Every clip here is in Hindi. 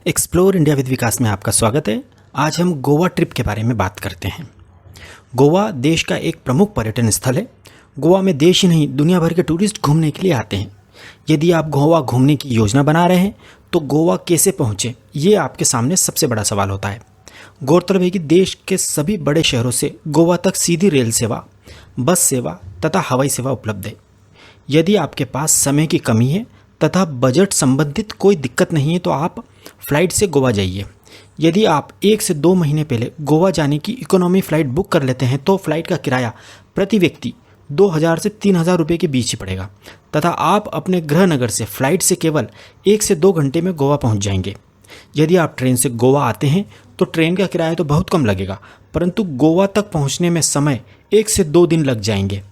एक्सप्लोर इंडिया विद विकास में आपका स्वागत है। आज हम गोवा ट्रिप के बारे में बात करते हैं। गोवा देश का एक प्रमुख पर्यटन स्थल है। गोवा में देश ही नहीं दुनिया भर के टूरिस्ट घूमने के लिए आते हैं। यदि आप गोवा घूमने की योजना बना रहे हैं तो गोवा कैसे पहुँचें, ये आपके सामने सबसे बड़ा सवाल होता है। गौरतलब है कि देश के सभी बड़े शहरों से गोवा तक सीधी रेल सेवा, बस सेवा तथा हवाई सेवा उपलब्ध है। यदि आपके पास समय की कमी है तथा बजट संबंधित कोई दिक्कत नहीं है तो आप फ़्लाइट से गोवा जाइए। यदि आप 1 से 2 महीने पहले गोवा जाने की इकोनॉमी फ़्लाइट बुक कर लेते हैं तो फ़्लाइट का किराया प्रति व्यक्ति 2000 से 3000 रुपये के बीच ही पड़ेगा तथा आप अपने गृह नगर से फ़्लाइट से केवल 1 से 2 घंटे में गोवा पहुंच जाएंगे। यदि आप ट्रेन से गोवा आते हैं तो ट्रेन का किराया तो बहुत कम लगेगा, परंतु गोवा तक पहुँचने में समय 1 से 2 दिन लग जाएंगे।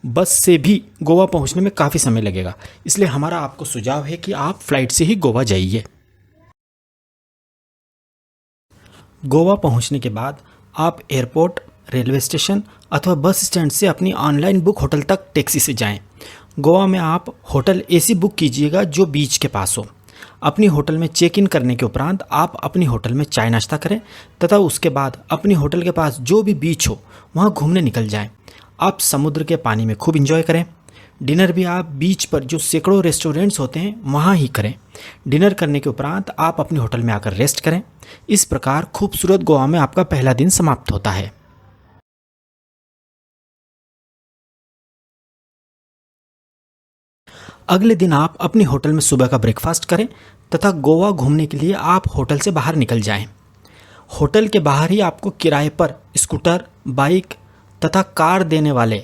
बस से भी गोवा पहुंचने में काफ़ी समय लगेगा, इसलिए हमारा आपको सुझाव है कि आप फ़्लाइट से ही गोवा जाइए। गोवा पहुंचने के बाद आप एयरपोर्ट, रेलवे स्टेशन अथवा बस स्टैंड से अपनी ऑनलाइन बुक होटल तक टैक्सी से जाएं। गोवा में आप होटल ऐसी बुक कीजिएगा जो बीच के पास हो। अपनी होटल में चेक इन करने के उपरांत आप अपनी होटल में चाय नाश्ता करें तथा उसके बाद अपनी होटल के पास जो भी बीच हो वहाँ घूमने निकल जाएं। आप समुद्र के पानी में खूब एंजॉय करें। डिनर भी आप बीच पर जो सैकड़ों रेस्टोरेंट्स होते हैं वहाँ ही करें। डिनर करने के उपरांत आप अपने होटल में आकर रेस्ट करें। इस प्रकार खूबसूरत गोवा में आपका पहला दिन समाप्त होता है। अगले दिन आप अपनी होटल में सुबह का ब्रेकफास्ट करें तथा गोवा घूमने के लिए आप होटल से बाहर निकल जाएं। होटल के बाहर ही आपको किराए पर स्कूटर, बाइक तथा कार देने वाले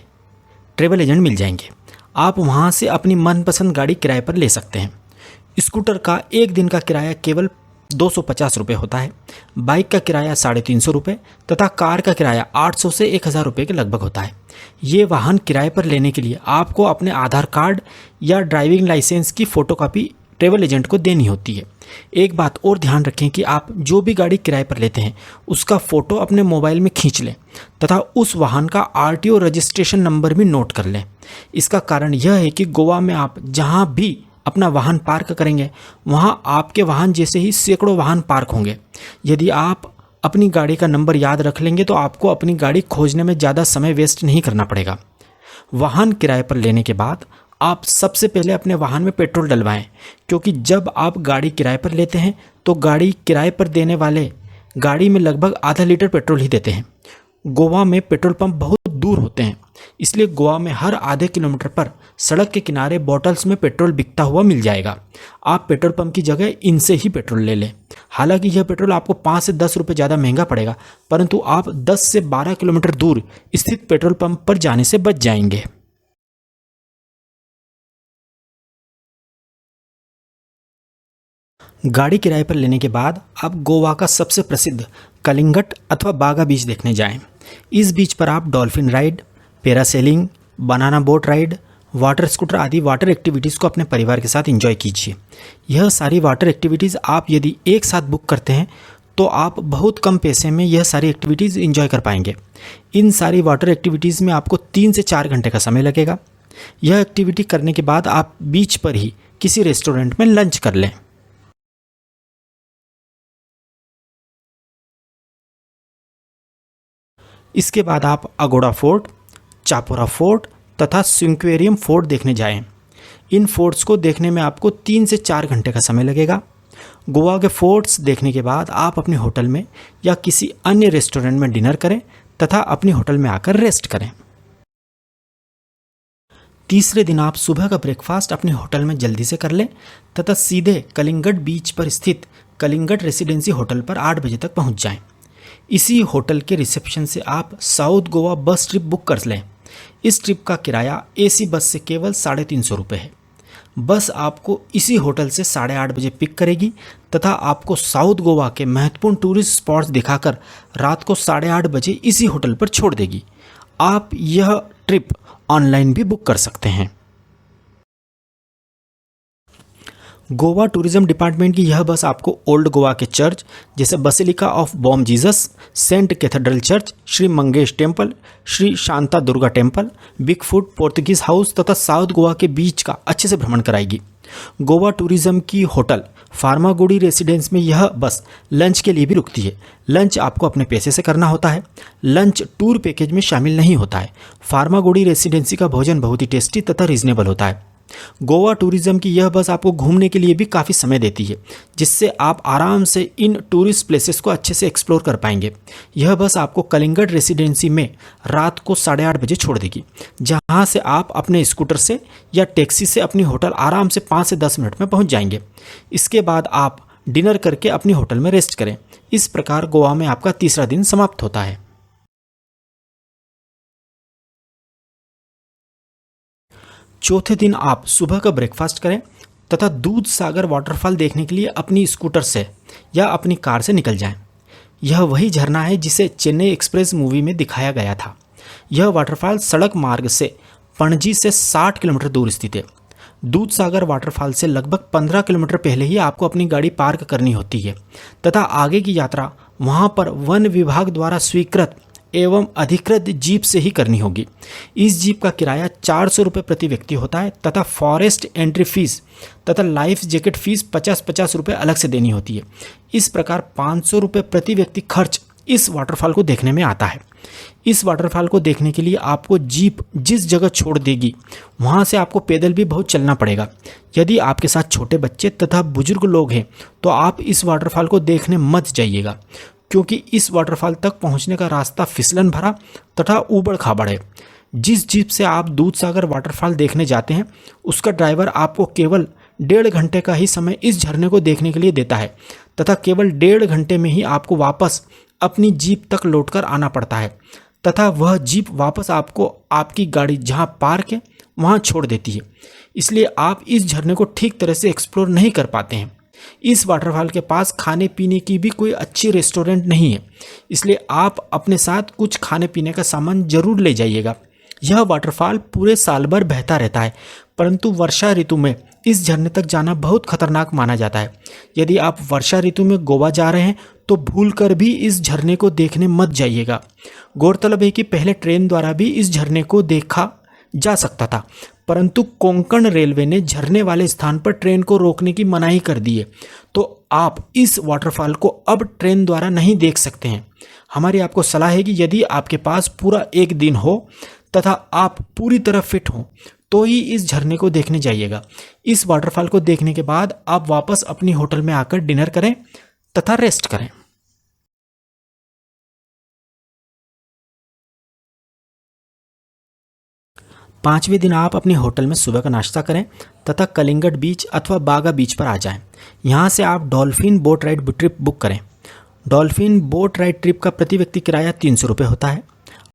ट्रैवल एजेंट मिल जाएंगे। आप वहां से अपनी मनपसंद गाड़ी किराए पर ले सकते हैं। स्कूटर का एक दिन का किराया केवल 250 रुपये होता है, बाइक का किराया 350 रुपये तथा कार का किराया 800 से 1000 रुपये के लगभग होता है। ये वाहन किराए पर लेने के लिए आपको अपने आधार कार्ड या ड्राइविंग लाइसेंस की फ़ोटोकॉपी ट्रैवल एजेंट को देनी होती है। एक बात और ध्यान रखें कि आप जो भी गाड़ी किराए पर लेते हैं उसका फ़ोटो अपने मोबाइल में खींच लें तथा उस वाहन का आरटीओ रजिस्ट्रेशन नंबर भी नोट कर लें। इसका कारण यह है कि गोवा में आप जहां भी अपना वाहन पार्क करेंगे वहां आपके वाहन जैसे ही सैकड़ों वाहन पार्क होंगे। यदि आप अपनी गाड़ी का नंबर याद रख लेंगे तो आपको अपनी गाड़ी खोजने में ज़्यादा समय वेस्ट नहीं करना पड़ेगा। वाहन किराए पर लेने के बाद आप सबसे पहले अपने वाहन में पेट्रोल डलवाएं, क्योंकि जब आप गाड़ी किराए पर लेते हैं तो गाड़ी किराए पर देने वाले गाड़ी में लगभग आधा लीटर पेट्रोल ही देते हैं। गोवा में पेट्रोल पंप बहुत दूर होते हैं, इसलिए गोवा में हर आधे किलोमीटर पर सड़क के किनारे बॉटल्स में पेट्रोल बिकता हुआ मिल जाएगा। आप पेट्रोल पंप की जगह इनसे ही पेट्रोल ले लें। हालांकि यह पेट्रोल आपको 5 से 10 रुपये ज़्यादा महंगा पड़ेगा, परंतु आप 10 से 12 किलोमीटर दूर स्थित पेट्रोल पंप पर जाने से बच जाएंगे। गाड़ी किराए पर लेने के बाद आप गोवा का सबसे प्रसिद्ध कलिंगट अथवा बागा बीच देखने जाएं। इस बीच पर आप dolphin ride, parasailing, banana boat ride, water scooter आदि वाटर एक्टिविटीज़ को अपने परिवार के साथ एंजॉय कीजिए। यह सारी वाटर एक्टिविटीज़ आप यदि एक साथ बुक करते हैं तो आप बहुत कम पैसे में यह सारी एक्टिविटीज़ एंजॉय कर पाएंगे। इन सारी वाटर एक्टिविटीज़ में आपको 3 से 4 घंटे का समय लगेगा। यह एक्टिविटी करने के बाद आप बीच पर ही किसी रेस्टोरेंट में लंच कर लें। इसके बाद आप अगोड़ा फोर्ट, चापोरा फोर्ट तथा सिंक्वेरियम फोर्ट देखने जाएं। इन फोर्ट्स को देखने में आपको 3 से 4 घंटे का समय लगेगा। गोवा के फोर्ट्स देखने के बाद आप अपने होटल में या किसी अन्य रेस्टोरेंट में डिनर करें तथा अपने होटल में आकर रेस्ट करें। तीसरे दिन आप सुबह का ब्रेकफास्ट अपने होटल में जल्दी से कर लें तथा सीधे कलिंगट बीच पर स्थित कलिंगट रेसिडेंसी होटल पर 8 बजे तक पहुंच जाएं। इसी होटल के रिसेप्शन से आप साउथ गोवा बस ट्रिप बुक कर लें। इस ट्रिप का किराया एसी बस से केवल 350 रुपये है। बस आपको इसी होटल से 8:30 बजे पिक करेगी तथा आपको साउथ गोवा के महत्वपूर्ण टूरिस्ट स्पॉट्स दिखाकर रात को 8:30 बजे इसी होटल पर छोड़ देगी। आप यह ट्रिप ऑनलाइन भी बुक कर सकते हैं। गोवा टूरिज्म डिपार्टमेंट की यह बस आपको ओल्ड गोवा के चर्च जैसे basilica of Bom Jesus, saint cathedral church, Shri Mangesh temple, Shri Shanta Durga temple, big foot, Portuguese house तथा साउथ गोवा के बीच का अच्छे से भ्रमण कराएगी। गोवा टूरिज्म की होटल फार्मागुड़ी रेसिडेंस में यह बस लंच के लिए भी रुकती है। लंच आपको अपने पैसे से करना होता है। लंच टूर पैकेज में शामिल नहीं होता है। फार्मागुड़ी रेसिडेंसी का भोजन बहुत ही टेस्टी तथा रीजनेबल होता है। गोवा टूरिज्म की यह बस आपको घूमने के लिए भी काफ़ी समय देती है, जिससे आप आराम से इन टूरिस्ट प्लेसेस को अच्छे से एक्सप्लोर कर पाएंगे। यह बस आपको कलिंगड रेसिडेंसी में रात को 8:30 बजे छोड़ देगी, जहां से आप अपने स्कूटर से या टैक्सी से अपनी होटल आराम से 5 से 10 मिनट में पहुंच जाएंगे। इसके बाद आप डिनर करके अपनी होटल में रेस्ट करें। इस प्रकार गोवा में आपका तीसरा दिन समाप्त होता है। चौथे दिन आप सुबह का ब्रेकफास्ट करें तथा दूध सागर वाटरफॉल देखने के लिए अपनी स्कूटर से या अपनी कार से निकल जाएं। यह वही झरना है जिसे चेन्नई एक्सप्रेस मूवी में दिखाया गया था। यह वाटरफॉल सड़क मार्ग से पणजी से 60 किलोमीटर दूर स्थित है। दूध सागर वाटरफॉल से लगभग 15 किलोमीटर पहले ही आपको अपनी गाड़ी पार्क करनी होती है तथा आगे की यात्रा वहां पर वन विभाग द्वारा स्वीकृत एवं अधिकृत जीप से ही करनी होगी। इस जीप का किराया 400 रुपये प्रति व्यक्ति होता है तथा फॉरेस्ट एंट्री फीस तथा लाइफ जैकेट फीस 50-50 रुपये अलग से देनी होती है। इस प्रकार 500 रुपये प्रति व्यक्ति खर्च इस वाटरफॉल को देखने में आता है। इस वाटरफॉल को देखने के लिए आपको जीप जिस जगह छोड़ देगी वहाँ से आपको पैदल भी बहुत चलना पड़ेगा। यदि आपके साथ छोटे बच्चे तथा बुजुर्ग लोग हैं तो आप इस वाटरफॉल को देखने मत जाइएगा, क्योंकि इस वाटरफॉल तक पहुंचने का रास्ता फिसलन भरा तथा ऊबड़ खाबड़ है। जिस जीप से आप दूध सागर वाटरफॉल देखने जाते हैं उसका ड्राइवर आपको केवल 1.5 घंटे का ही समय इस झरने को देखने के लिए देता है तथा केवल 1.5 घंटे में ही आपको वापस अपनी जीप तक लौटकर आना पड़ता है तथा वह जीप वापस आपको आपकी गाड़ी जहां पार्क है वहां छोड़ देती है। इसलिए आप इस झरने को ठीक तरह से एक्सप्लोर नहीं कर पाते हैं। इस वाटरफॉल के पास खाने पीने की भी कोई अच्छी रेस्टोरेंट नहीं है, इसलिए आप अपने साथ कुछ खाने पीने का सामान जरूर ले जाइएगा। यह वाटरफॉल पूरे साल भर बहता रहता है, परंतु वर्षा ऋतु में इस झरने तक जाना बहुत खतरनाक माना जाता है। यदि आप वर्षा ऋतु में गोवा जा रहे हैं तो भूलकर भी इस झरने को देखने मत जाइएगा। गौरतलब है कि पहले ट्रेन द्वारा भी इस झरने को देखा जा सकता था, परंतु कोंकण रेलवे ने झरने वाले स्थान पर ट्रेन को रोकने की मनाही कर दी है, तो आप इस वाटरफॉल को अब ट्रेन द्वारा नहीं देख सकते हैं। हमारी आपको सलाह है कि यदि आपके पास पूरा एक दिन हो तथा आप पूरी तरह फिट हों तो ही इस झरने को देखने जाइएगा। इस वाटरफॉल को देखने के बाद आप वापस अपनी होटल में आकर डिनर करें तथा रेस्ट करें। पांचवें दिन आप अपने होटल में सुबह का नाश्ता करें तथा कलिंगड बीच अथवा बागा बीच पर आ जाएं। यहाँ से आप dolphin boat ride trip book करें। डॉल्फिन बोट राइड ट्रिप का प्रति व्यक्ति किराया 300 रुपये होता है।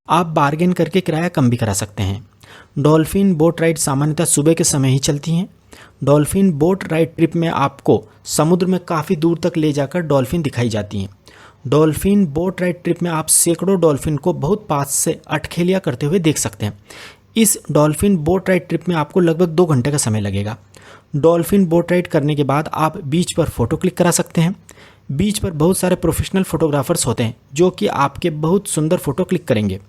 आप बार्गेन करके किराया कम भी करा सकते हैं। डॉल्फिन बोट राइड सामान्यतः सुबह के समय ही चलती हैं। डॉल्फिन बोट राइड ट्रिप में आपको समुद्र में काफ़ी दूर तक ले जाकर डॉल्फिन दिखाई जाती हैं। डॉल्फिन बोट राइड ट्रिप में आप सैकड़ों डॉल्फिन को बहुत पास से अठखेलियाँ करते हुए देख सकते हैं। इस डॉल्फिन बोट राइड ट्रिप में आपको लगभग 2 घंटे का समय लगेगा। डॉल्फिन बोट राइड करने के बाद आप बीच पर फ़ोटो क्लिक करा सकते हैं। बीच पर बहुत सारे प्रोफेशनल फ़ोटोग्राफर्स होते हैं जो कि आपके बहुत सुंदर फ़ोटो क्लिक करेंगे।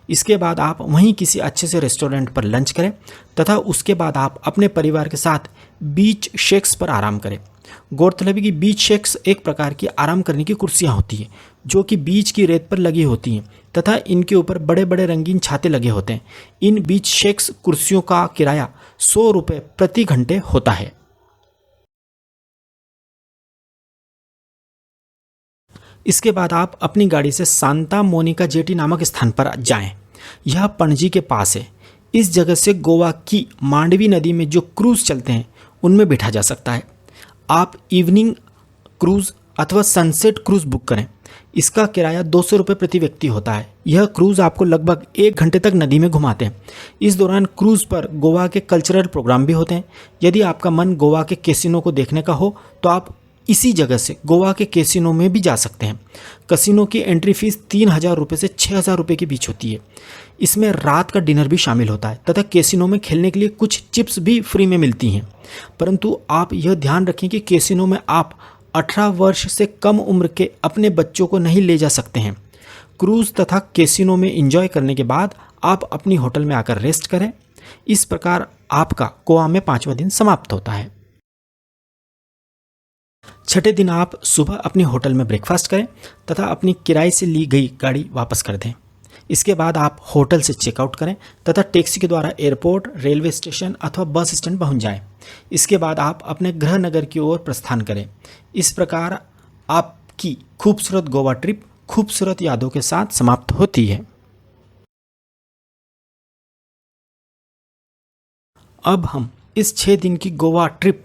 इसके बाद आप वहीं किसी अच्छे से रेस्टोरेंट पर लंच करें तथा उसके बाद आप अपने परिवार के साथ बीच शेक्स पर आराम करें। गौरतलब है कि बीच शेक्स एक प्रकार की आराम करने की कुर्सियां होती हैं जो कि बीच की रेत पर लगी होती हैं तथा इनके ऊपर बड़े बड़े रंगीन छाते लगे होते हैं। इन बीच शेक्स कुर्सियों का किराया 100 रुपये प्रति घंटे होता है। इसके बाद आप अपनी गाड़ी से सांता मोनिका जेटी नामक स्थान पर जाएं। यह पणजी के पास है। इस जगह से गोवा की मांडवी नदी में जो क्रूज़ चलते हैं उनमें बैठा जा सकता है। आप इवनिंग क्रूज़ अथवा सनसेट क्रूज़ बुक करें। इसका किराया 200 रुपये प्रति व्यक्ति होता है। यह क्रूज़ आपको लगभग 1 घंटे तक नदी में घुमाते हैं। इस दौरान क्रूज़ पर गोवा के कल्चरल प्रोग्राम भी होते हैं। यदि आपका मन गोवा के कैसीनो को देखने का हो तो आप इसी जगह से गोवा के कैसीनो में भी जा सकते हैं। कैसीनो की एंट्री फीस 3,000 रुपये से 6,000 रुपये के बीच होती है। इसमें रात का डिनर भी शामिल होता है तथा कैसीनो में खेलने के लिए कुछ चिप्स भी फ्री में मिलती हैं। परंतु आप यह ध्यान रखें कि कैसीनो में आप 18 वर्ष से कम उम्र के अपने बच्चों को नहीं ले जा सकते हैं। क्रूज़ तथा कैसीनो में एंजॉय करने के बाद आप अपनी होटल में आकर रेस्ट करें। इस प्रकार आपका गोवा में 5वां दिन समाप्त होता है। छठे दिन आप सुबह अपनी होटल में ब्रेकफास्ट करें तथा अपनी किराए से ली गई गाड़ी वापस कर दें। इसके बाद आप होटल से चेकआउट करें तथा टैक्सी के द्वारा एयरपोर्ट, रेलवे स्टेशन अथवा बस स्टैंड पहुंच जाएं। इसके बाद आप अपने गृह नगर की ओर प्रस्थान करें। इस प्रकार आपकी खूबसूरत गोवा ट्रिप खूबसूरत यादों के साथ समाप्त होती है। अब हम इस 6 दिन की गोवा ट्रिप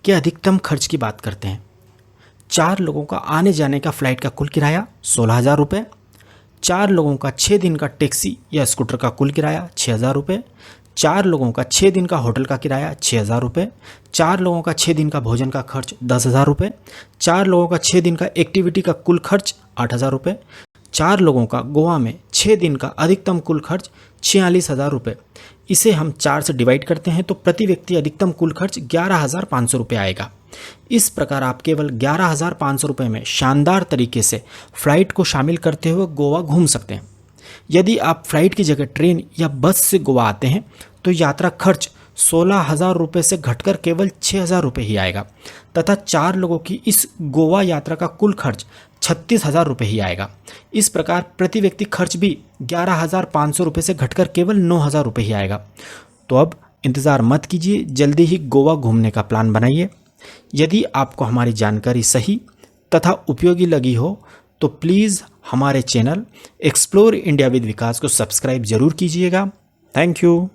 के अधिकतम खर्च की बात करते हैं। 4 लोगों का आने जाने का फ्लाइट का कुल किराया 16,000 रुपये। 4 लोगों का 6 दिन का टैक्सी या स्कूटर का कुल किराया 6,000 रुपये। 4 लोगों का 6 दिन का होटल का किराया 6,000 रुपये। 4 लोगों का 6 दिन का भोजन का खर्च 10,000 रुपये। 4 लोगों का 6 दिन का एक्टिविटी का कुल खर्च 8,000 रुपये। 4 लोगों का गोवा में 6 दिन का अधिकतम कुल खर्च 46,000 रुपये। इसे हम 4 से डिवाइड करते हैं तो प्रति व्यक्ति अधिकतम कुल खर्च 11,500 रुपये आएगा। इस प्रकार आप केवल 11,500 रुपये में शानदार तरीके से फ़्लाइट को शामिल करते हुए गोवा घूम सकते हैं। यदि आप फ्लाइट की जगह ट्रेन या बस से गोवा आते हैं तो यात्रा खर्च 16,000 रुपये से घटकर केवल 6,000 रुपये ही आएगा तथा 4 लोगों की इस गोवा यात्रा का कुल खर्च 36,000 रुपये ही आएगा। इस प्रकार प्रति व्यक्ति खर्च भी 11,500 रुपये से घटकर केवल 9,000 रुपये ही आएगा। तो अब इंतज़ार मत कीजिए, जल्दी ही गोवा घूमने का प्लान बनाइए। यदि आपको हमारी जानकारी सही तथा उपयोगी लगी हो तो प्लीज़ हमारे चैनल एक्सप्लोर इंडिया विद विकास को सब्सक्राइब जरूर कीजिएगा। Thank you.